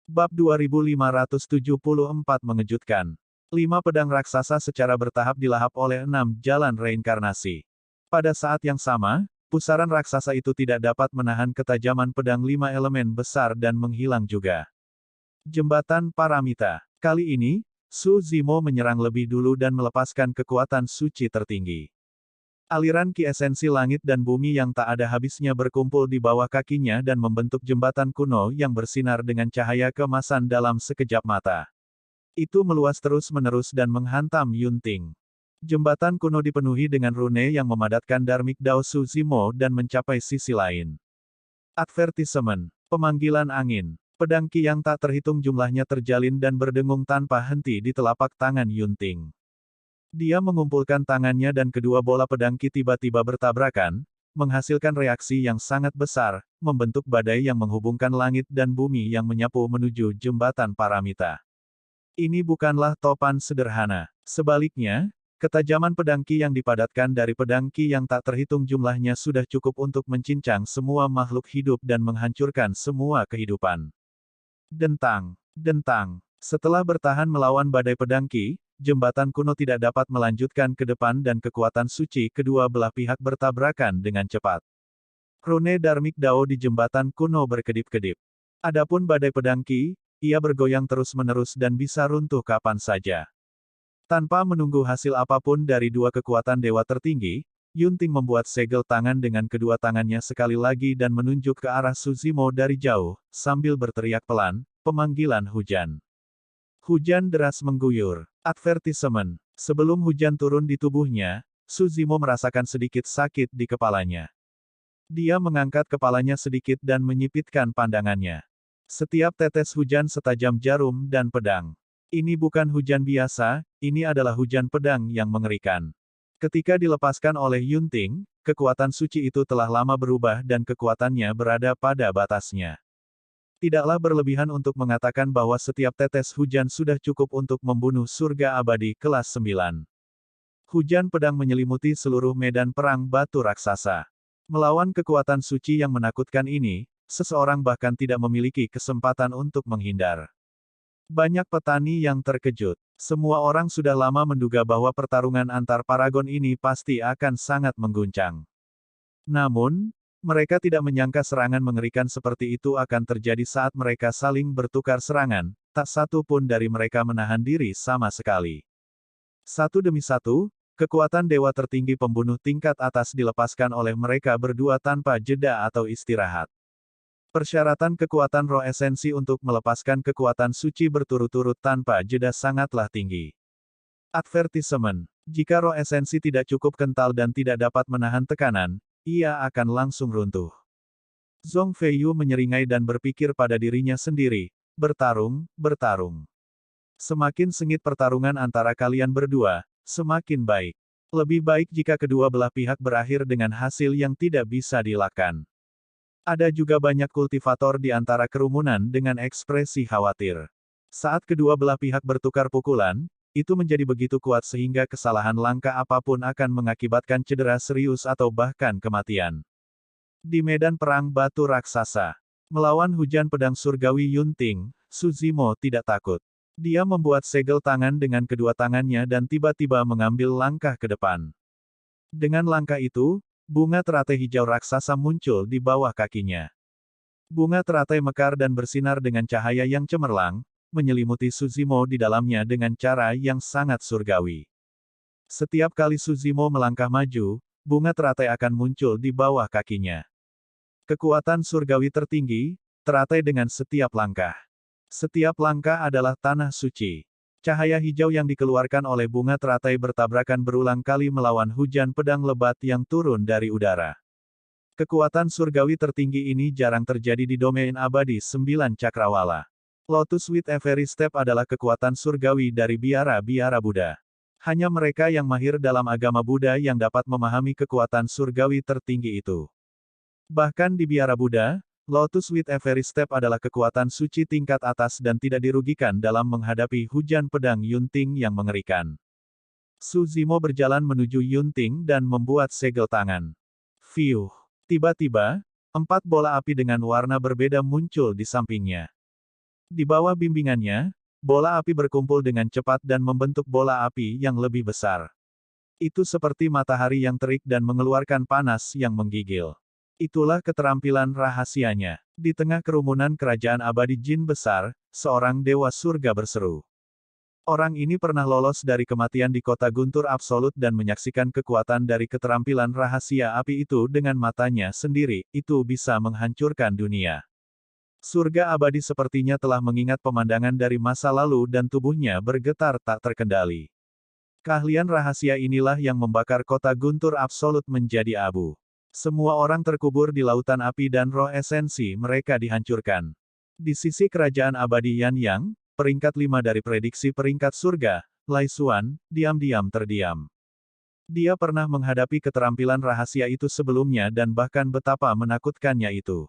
Bab 2574 mengejutkan. 5 pedang raksasa secara bertahap dilahap oleh 6 jalan reinkarnasi. Pada saat yang sama, pusaran raksasa itu tidak dapat menahan ketajaman pedang 5 elemen besar dan menghilang juga. Jembatan Paramita. Kali ini, Su Zimo menyerang lebih dulu dan melepaskan kekuatan suci tertinggi. Aliran ki esensi langit dan bumi yang tak ada habisnya berkumpul di bawah kakinya dan membentuk jembatan kuno yang bersinar dengan cahaya keemasan dalam sekejap mata. Itu meluas terus-menerus dan menghantam Yunting. Jembatan kuno dipenuhi dengan rune yang memadatkan Dharmic Dao Su Zimo dan mencapai sisi lain. Advertisement. Pemanggilan angin. Pedang ki yang tak terhitung jumlahnya terjalin dan berdengung tanpa henti di telapak tangan Yunting. Dia mengumpulkan tangannya dan kedua bola pedang ki tiba-tiba bertabrakan, menghasilkan reaksi yang sangat besar, membentuk badai yang menghubungkan langit dan bumi yang menyapu menuju jembatan Paramita. Ini bukanlah topan sederhana. Sebaliknya, ketajaman pedang ki yang dipadatkan dari pedang ki yang tak terhitung jumlahnya sudah cukup untuk mencincang semua makhluk hidup dan menghancurkan semua kehidupan. Dentang, dentang. Setelah bertahan melawan badai pedang ki, jembatan kuno tidak dapat melanjutkan ke depan dan kekuatan suci kedua belah pihak bertabrakan dengan cepat. Rune Dharmic Dao di jembatan kuno berkedip-kedip. Adapun badai pedang ki, ia bergoyang terus-menerus dan bisa runtuh kapan saja. Tanpa menunggu hasil apapun dari 2 kekuatan dewa tertinggi, Yunting membuat segel tangan dengan kedua tangannya sekali lagi dan menunjuk ke arah Su Zimo dari jauh, sambil berteriak pelan, pemanggilan hujan. Hujan deras mengguyur. Advertisement. Sebelum hujan turun di tubuhnya, Su Zimo merasakan sedikit sakit di kepalanya. Dia mengangkat kepalanya sedikit dan menyipitkan pandangannya. Setiap tetes hujan setajam jarum dan pedang. Ini bukan hujan biasa, ini adalah hujan pedang yang mengerikan. Ketika dilepaskan oleh Yunting, kekuatan suci itu telah lama berubah dan kekuatannya berada pada batasnya. Tidaklah berlebihan untuk mengatakan bahwa setiap tetes hujan sudah cukup untuk membunuh surga abadi kelas 9. Hujan pedang menyelimuti seluruh medan perang batu raksasa. Melawan kekuatan suci yang menakutkan ini, seseorang bahkan tidak memiliki kesempatan untuk menghindar. Banyak petani yang terkejut. Semua orang sudah lama menduga bahwa pertarungan antar paragon ini pasti akan sangat mengguncang. Namun, mereka tidak menyangka serangan mengerikan seperti itu akan terjadi saat mereka saling bertukar serangan, tak satu pun dari mereka menahan diri sama sekali. Satu demi satu, kekuatan dewa tertinggi pembunuh tingkat atas dilepaskan oleh mereka berdua tanpa jeda atau istirahat. Persyaratan kekuatan roh esensi untuk melepaskan kekuatan suci berturut-turut tanpa jeda sangatlah tinggi. Advertisement. Jika roh esensi tidak cukup kental dan tidak dapat menahan tekanan, ia akan langsung runtuh. Zhong Feiyu menyeringai dan berpikir pada dirinya sendiri, bertarung, bertarung. Semakin sengit pertarungan antara kalian berdua, semakin baik. Lebih baik jika kedua belah pihak berakhir dengan hasil yang tidak bisa dielakkan. Ada juga banyak kultivator di antara kerumunan dengan ekspresi khawatir. Saat kedua belah pihak bertukar pukulan, itu menjadi begitu kuat sehingga kesalahan langkah apapun akan mengakibatkan cedera serius atau bahkan kematian. Di medan perang batu raksasa, melawan hujan pedang surgawi Yunting, Su Zimo tidak takut. Dia membuat segel tangan dengan kedua tangannya dan tiba-tiba mengambil langkah ke depan. Dengan langkah itu, bunga teratai hijau raksasa muncul di bawah kakinya. Bunga teratai mekar dan bersinar dengan cahaya yang cemerlang, menyelimuti Su Zimo di dalamnya dengan cara yang sangat surgawi. Setiap kali Su Zimo melangkah maju, bunga teratai akan muncul di bawah kakinya. Kekuatan surgawi tertinggi, teratai dengan setiap langkah. Setiap langkah adalah tanah suci. Cahaya hijau yang dikeluarkan oleh bunga teratai bertabrakan berulang kali melawan hujan pedang lebat yang turun dari udara. Kekuatan surgawi tertinggi ini jarang terjadi di domain abadi 9 cakrawala. Lotus with Every Step adalah kekuatan surgawi dari biara-biara Buddha. Hanya mereka yang mahir dalam agama Buddha yang dapat memahami kekuatan surgawi tertinggi itu. Bahkan di biara Buddha, Lotus with Every Step adalah kekuatan suci tingkat atas dan tidak dirugikan dalam menghadapi hujan pedang Yunting yang mengerikan. Su Zimo berjalan menuju Yunting dan membuat segel tangan. Fiuh! Tiba-tiba, 4 bola api dengan warna berbeda muncul di sampingnya. Di bawah bimbingannya, bola api berkumpul dengan cepat dan membentuk bola api yang lebih besar. Itu seperti matahari yang terik dan mengeluarkan panas yang menggigil. Itulah keterampilan rahasianya. Di tengah kerumunan kerajaan abadi jin besar, seorang dewa surga berseru. Orang ini pernah lolos dari kematian di kota guntur absolut dan menyaksikan kekuatan dari keterampilan rahasia api itu dengan matanya sendiri, itu bisa menghancurkan dunia. Surga abadi sepertinya telah mengingat pemandangan dari masa lalu dan tubuhnya bergetar tak terkendali. Keahlian rahasia inilah yang membakar kota guntur absolut menjadi abu. Semua orang terkubur di lautan api dan roh esensi mereka dihancurkan. Di sisi kerajaan abadi Yan Yang, peringkat 5 dari prediksi peringkat surga, Lai Xuan, diam-diam terdiam. Dia pernah menghadapi keterampilan rahasia itu sebelumnya dan bahkan betapa menakutkannya itu.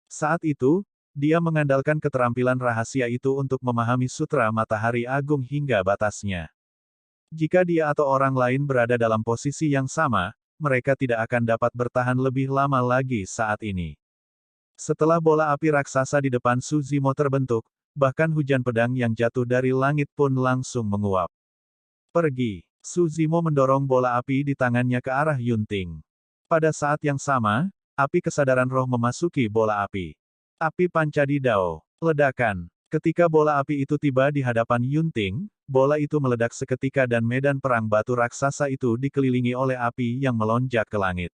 Saat itu, dia mengandalkan keterampilan rahasia itu untuk memahami sutra matahari agung hingga batasnya. Jika dia atau orang lain berada dalam posisi yang sama, mereka tidak akan dapat bertahan lebih lama lagi saat ini. Setelah bola api raksasa di depan Su Zimo terbentuk, bahkan hujan pedang yang jatuh dari langit pun langsung menguap. Pergi! Su Zimo mendorong bola api di tangannya ke arah Yunting. Pada saat yang sama, api kesadaran roh memasuki bola api. Api Pancadi Dao. Ledakan. Ketika bola api itu tiba di hadapan Yunting, bola itu meledak seketika dan medan perang batu raksasa itu dikelilingi oleh api yang melonjak ke langit.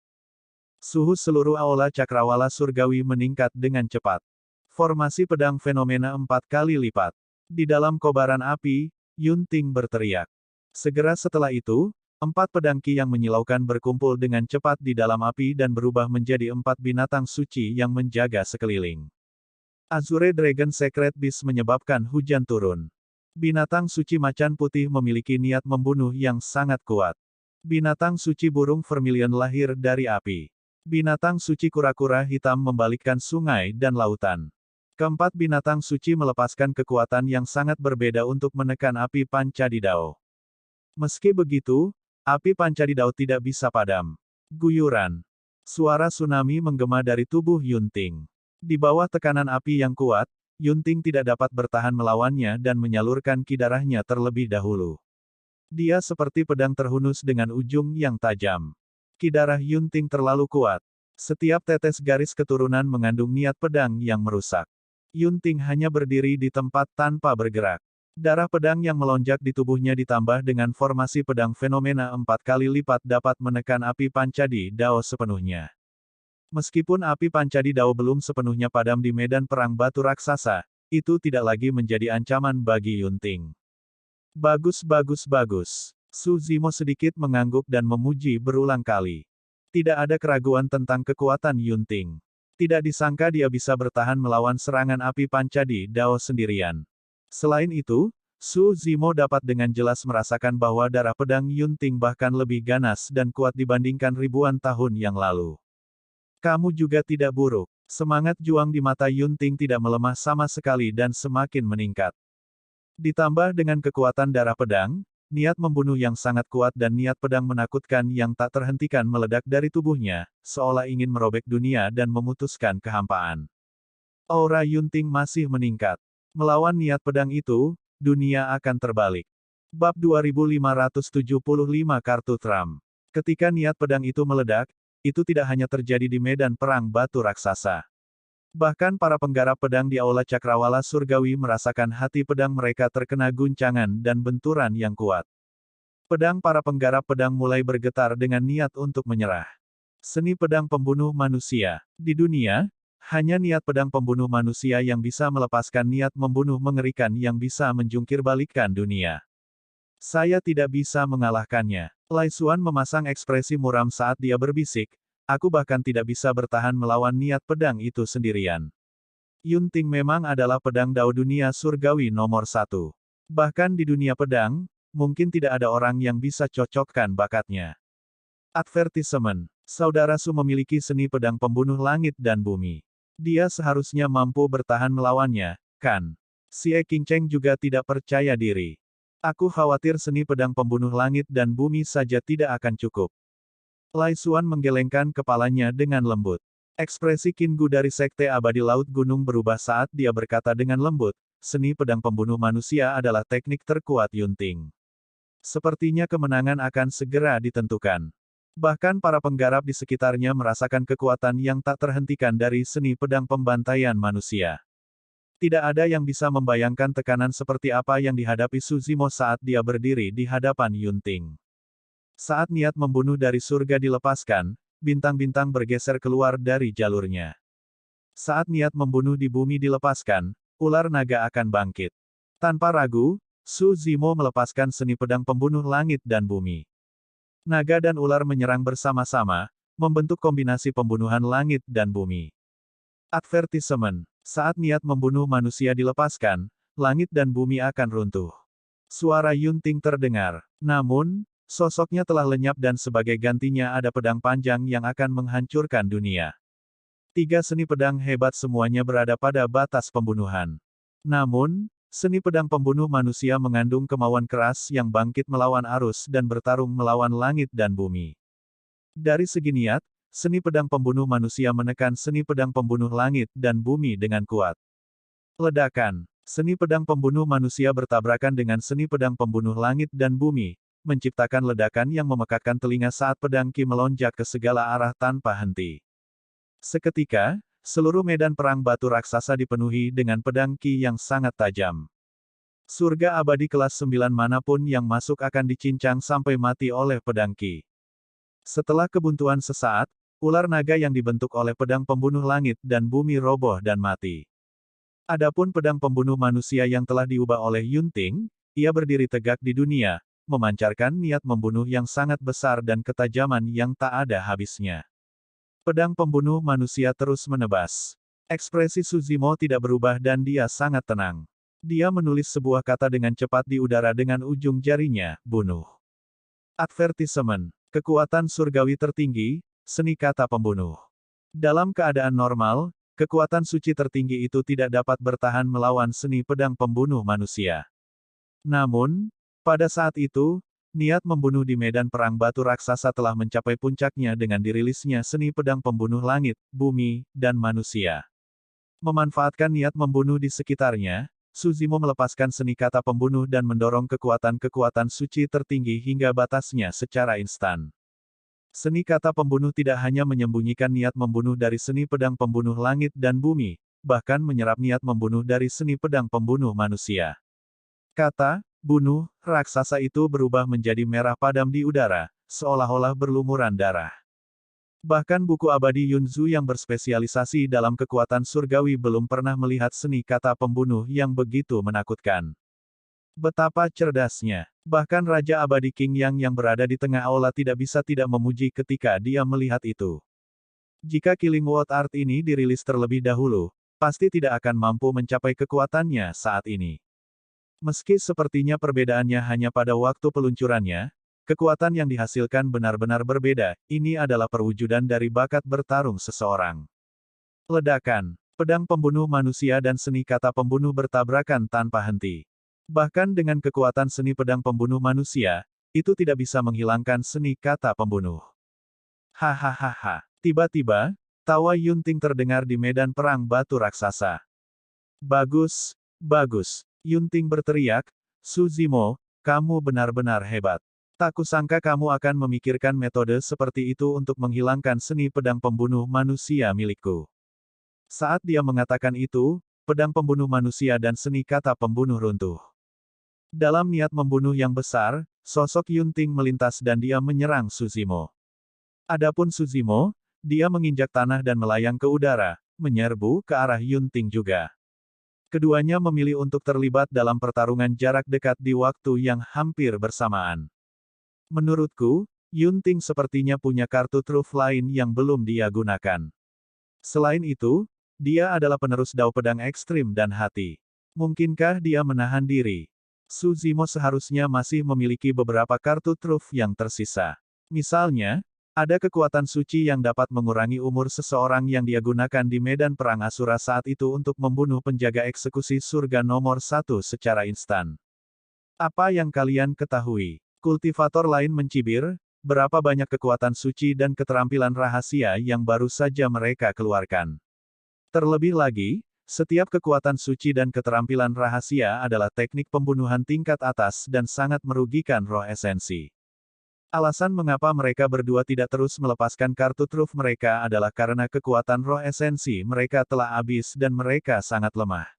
Suhu seluruh aula cakrawala surgawi meningkat dengan cepat. Formasi pedang fenomena 4 kali lipat. Di dalam kobaran api, Yunting berteriak. Segera setelah itu, 4 pedang ki yang menyilaukan berkumpul dengan cepat di dalam api dan berubah menjadi 4 binatang suci yang menjaga sekeliling. Azure Dragon Secret Beast menyebabkan hujan turun. Binatang suci macan putih memiliki niat membunuh yang sangat kuat. Binatang suci burung vermilion lahir dari api. Binatang suci kura-kura hitam membalikkan sungai dan lautan. Keempat binatang suci melepaskan kekuatan yang sangat berbeda untuk menekan api Pancadi Dao. Meski begitu, api Pancadi Dao tidak bisa padam. Guyuran. Suara tsunami menggema dari tubuh Yunting. Di bawah tekanan api yang kuat, Yunting tidak dapat bertahan melawannya dan menyalurkan ki darahnya terlebih dahulu. Dia seperti pedang terhunus dengan ujung yang tajam. Ki darah Yunting terlalu kuat. Setiap tetes garis keturunan mengandung niat pedang yang merusak. Yunting hanya berdiri di tempat tanpa bergerak. Darah pedang yang melonjak di tubuhnya ditambah dengan formasi pedang fenomena 4 kali lipat dapat menekan api Pancadi Dao sepenuhnya. Meskipun api Pancadi Dao belum sepenuhnya padam di medan perang batu raksasa, itu tidak lagi menjadi ancaman bagi Yunting. Bagus bagus bagus. Su Zimo sedikit mengangguk dan memuji berulang kali. Tidak ada keraguan tentang kekuatan Yunting. Tidak disangka dia bisa bertahan melawan serangan api Pancadi Dao sendirian. Selain itu, Su Zimo dapat dengan jelas merasakan bahwa darah pedang Yunting bahkan lebih ganas dan kuat dibandingkan ribuan tahun yang lalu. Kamu juga tidak buruk. Semangat juang di mata Yunting tidak melemah sama sekali dan semakin meningkat. Ditambah dengan kekuatan darah pedang, niat membunuh yang sangat kuat dan niat pedang menakutkan yang tak terhentikan meledak dari tubuhnya, seolah ingin merobek dunia dan memutuskan kehampaan. Aura Yunting masih meningkat. Melawan niat pedang itu, dunia akan terbalik. Bab 2575 Kartu Trump. Ketika niat pedang itu meledak, itu tidak hanya terjadi di medan perang batu raksasa. Bahkan para penggarap pedang di Aula Cakrawala Surgawi merasakan hati pedang mereka terkena guncangan dan benturan yang kuat. Pedang para penggarap pedang mulai bergetar dengan niat untuk menyerah. Seni pedang pembunuh manusia. Di dunia, hanya niat pedang pembunuh manusia yang bisa melepaskan niat membunuh mengerikan yang bisa menjungkir balikkan dunia. Saya tidak bisa mengalahkannya. Lai Xuan memasang ekspresi muram saat dia berbisik, aku bahkan tidak bisa bertahan melawan niat pedang itu sendirian. Yunting memang adalah pedang Dao dunia surgawi nomor 1. Bahkan di dunia pedang, mungkin tidak ada orang yang bisa cocokkan bakatnya. Advertisement. Saudara Su memiliki seni pedang pembunuh langit dan bumi. Dia seharusnya mampu bertahan melawannya, kan? Xie Qingcheng juga tidak percaya diri. Aku khawatir seni pedang pembunuh langit dan bumi saja tidak akan cukup. Lai Xuan menggelengkan kepalanya dengan lembut. Ekspresi Qin Gu dari Sekte Abadi Laut Gunung berubah saat dia berkata dengan lembut, seni pedang pembunuh manusia adalah teknik terkuat Yunting. Sepertinya kemenangan akan segera ditentukan. Bahkan para penggarap di sekitarnya merasakan kekuatan yang tak terhentikan dari seni pedang pembantaian manusia. Tidak ada yang bisa membayangkan tekanan seperti apa yang dihadapi Su Zimo saat dia berdiri di hadapan Yunting. Saat niat membunuh dari surga dilepaskan, bintang-bintang bergeser keluar dari jalurnya. Saat niat membunuh di bumi dilepaskan, ular naga akan bangkit. Tanpa ragu, Su Zimo melepaskan seni pedang pembunuh langit dan bumi. Naga dan ular menyerang bersama-sama, membentuk kombinasi pembunuhan langit dan bumi. Advertisement. Saat niat membunuh manusia dilepaskan, langit dan bumi akan runtuh. Suara Yunting terdengar. Namun, sosoknya telah lenyap dan sebagai gantinya ada pedang panjang yang akan menghancurkan dunia. 3 seni pedang hebat semuanya berada pada batas pembunuhan. Namun, seni pedang pembunuh manusia mengandung kemauan keras yang bangkit melawan arus dan bertarung melawan langit dan bumi. Dari segi niat, seni pedang pembunuh manusia menekan seni pedang pembunuh langit dan bumi dengan kuat. Ledakan. Seni pedang pembunuh manusia bertabrakan dengan seni pedang pembunuh langit dan bumi, menciptakan ledakan yang memekakkan telinga saat pedang Qi melonjak ke segala arah tanpa henti. Seketika, seluruh medan perang batu raksasa dipenuhi dengan pedang Qi yang sangat tajam. Surga abadi kelas 9 manapun yang masuk akan dicincang sampai mati oleh pedang Qi. Setelah kebuntuan sesaat, ular naga yang dibentuk oleh pedang pembunuh langit dan bumi roboh dan mati. Adapun pedang pembunuh manusia yang telah diubah oleh Yunting, ia berdiri tegak di dunia, memancarkan niat membunuh yang sangat besar dan ketajaman yang tak ada habisnya. Pedang pembunuh manusia terus menebas. Ekspresi Su Zimo tidak berubah dan dia sangat tenang. Dia menulis sebuah kata dengan cepat di udara dengan ujung jarinya, bunuh. Advertisement. Kekuatan surgawi tertinggi, seni kata pembunuh. Dalam keadaan normal, kekuatan suci tertinggi itu tidak dapat bertahan melawan seni pedang pembunuh manusia. Namun, pada saat itu, Niat membunuh di medan perang batu raksasa telah mencapai puncaknya dengan dirilisnya seni pedang pembunuh langit, bumi, dan manusia. Memanfaatkan niat membunuh di sekitarnya, Suzimo melepaskan seni kata pembunuh dan mendorong kekuatan-kekuatan suci tertinggi hingga batasnya secara instan. Seni kata pembunuh tidak hanya menyembunyikan niat membunuh dari seni pedang pembunuh langit dan bumi, bahkan menyerap niat membunuh dari seni pedang pembunuh manusia. Kata, bunuh, raksasa itu berubah menjadi merah padam di udara, seolah-olah berlumuran darah. Bahkan buku abadi Yunzu yang berspesialisasi dalam kekuatan surgawi belum pernah melihat seni kata pembunuh yang begitu menakutkan. Betapa cerdasnya. Bahkan Raja Abadi King yang berada di tengah aula tidak bisa tidak memuji ketika dia melihat itu. Jika Killing World Art ini dirilis terlebih dahulu, pasti tidak akan mampu mencapai kekuatannya saat ini. Meski sepertinya perbedaannya hanya pada waktu peluncurannya, kekuatan yang dihasilkan benar-benar berbeda, ini adalah perwujudan dari bakat bertarung seseorang. Ledakan, pedang pembunuh manusia dan seni kata pembunuh bertabrakan tanpa henti. Bahkan dengan kekuatan seni pedang pembunuh manusia, itu tidak bisa menghilangkan seni kata pembunuh. Hahaha. Tiba-tiba, tawa Yunting terdengar di medan perang batu raksasa. Bagus, bagus. Yunting berteriak, Suzimo, kamu benar-benar hebat. Tak kusangka kamu akan memikirkan metode seperti itu untuk menghilangkan seni pedang pembunuh manusia milikku. Saat dia mengatakan itu, pedang pembunuh manusia dan seni kata pembunuh runtuh. Dalam niat membunuh yang besar, sosok Yunting melintas dan dia menyerang Suzimo. Adapun Suzimo, dia menginjak tanah dan melayang ke udara, menyerbu ke arah Yunting juga. Keduanya memilih untuk terlibat dalam pertarungan jarak dekat di waktu yang hampir bersamaan. Menurutku, Yunting sepertinya punya kartu truf lain yang belum dia gunakan. Selain itu, dia adalah penerus dao pedang ekstrim dan hati. Mungkinkah dia menahan diri? Suzimo seharusnya masih memiliki beberapa kartu truf yang tersisa. Misalnya, ada kekuatan suci yang dapat mengurangi umur seseorang yang dia gunakan di medan perang Asura saat itu untuk membunuh penjaga eksekusi surga nomor 1 secara instan. Apa yang kalian ketahui? Kultivator lain mencibir, berapa banyak kekuatan suci dan keterampilan rahasia yang baru saja mereka keluarkan. Terlebih lagi, setiap kekuatan suci dan keterampilan rahasia adalah teknik pembunuhan tingkat atas dan sangat merugikan roh esensi. Alasan mengapa mereka berdua tidak terus melepaskan kartu truf mereka adalah karena kekuatan roh esensi mereka telah habis dan mereka sangat lemah.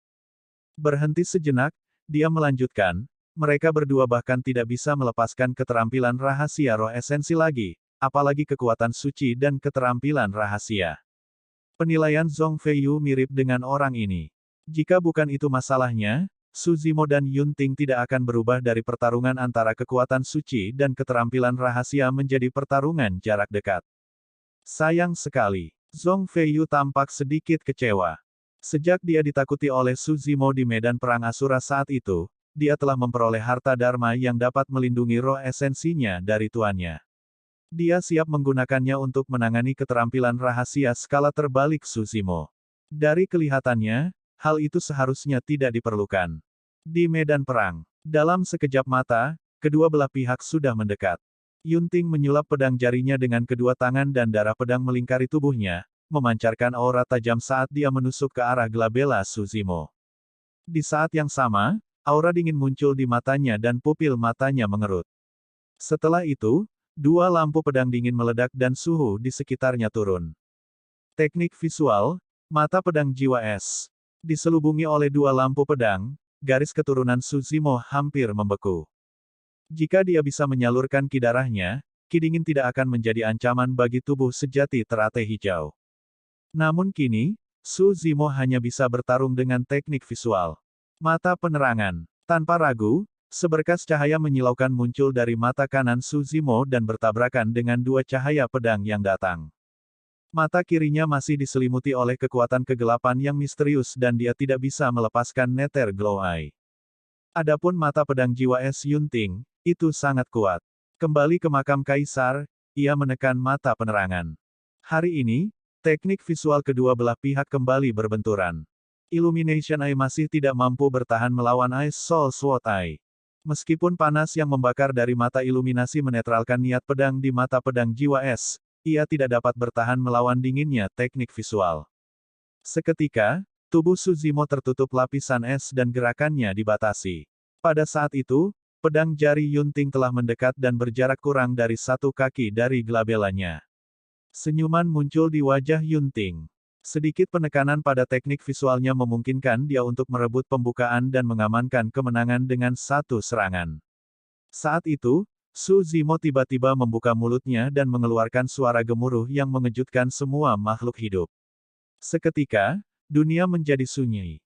Berhenti sejenak, dia melanjutkan, mereka berdua bahkan tidak bisa melepaskan keterampilan rahasia roh esensi lagi, apalagi kekuatan suci dan keterampilan rahasia. Penilaian Zhong Feiyu mirip dengan orang ini. Jika bukan itu masalahnya, Suzimo dan Yunting tidak akan berubah dari pertarungan antara kekuatan suci dan keterampilan rahasia menjadi pertarungan jarak dekat. Sayang sekali, Zhong Feiyu tampak sedikit kecewa. Sejak dia ditakuti oleh Suzimo di medan perang Asura saat itu, dia telah memperoleh harta dharma yang dapat melindungi roh esensinya dari tuannya. Dia siap menggunakannya untuk menangani keterampilan rahasia skala terbalik Suzimo. Dari kelihatannya, hal itu seharusnya tidak diperlukan. Di medan perang, dalam sekejap mata, kedua belah pihak sudah mendekat. Yunting menyulap pedang jarinya dengan kedua tangan dan darah pedang melingkari tubuhnya, memancarkan aura tajam saat dia menusuk ke arah Glabella Suzimo. Di saat yang sama, aura dingin muncul di matanya dan pupil matanya mengerut. Setelah itu, dua lampu pedang dingin meledak dan suhu di sekitarnya turun. Teknik visual, mata pedang jiwa es. Diselubungi oleh dua lampu pedang, garis keturunan Suzimo hampir membeku. Jika dia bisa menyalurkan ki darahnya, ki dingin tidak akan menjadi ancaman bagi tubuh sejati teratai hijau. Namun kini, Suzimo hanya bisa bertarung dengan teknik visual. Mata penerangan. Tanpa ragu, seberkas cahaya menyilaukan muncul dari mata kanan Suzimo dan bertabrakan dengan dua cahaya pedang yang datang. Mata kirinya masih diselimuti oleh kekuatan kegelapan yang misterius dan dia tidak bisa melepaskan neter glow eye. Adapun mata pedang jiwa es Yunting, itu sangat kuat. Kembali ke makam kaisar, ia menekan mata penerangan. Hari ini, teknik visual kedua belah pihak kembali berbenturan. Illumination Eye masih tidak mampu bertahan melawan Ice Soul Sword Eye. Meskipun panas yang membakar dari mata iluminasi menetralkan niat pedang di mata pedang jiwa es, ia tidak dapat bertahan melawan dinginnya teknik visual. Seketika, tubuh Suzimo tertutup lapisan es dan gerakannya dibatasi. Pada saat itu, pedang jari Yunting telah mendekat dan berjarak kurang dari 1 kaki dari gelabelanya. Senyuman muncul di wajah Yunting. Sedikit penekanan pada teknik visualnya memungkinkan dia untuk merebut pembukaan dan mengamankan kemenangan dengan 1 serangan. Saat itu, Su Zimo tiba-tiba membuka mulutnya dan mengeluarkan suara gemuruh yang mengejutkan semua makhluk hidup. Seketika, dunia menjadi sunyi.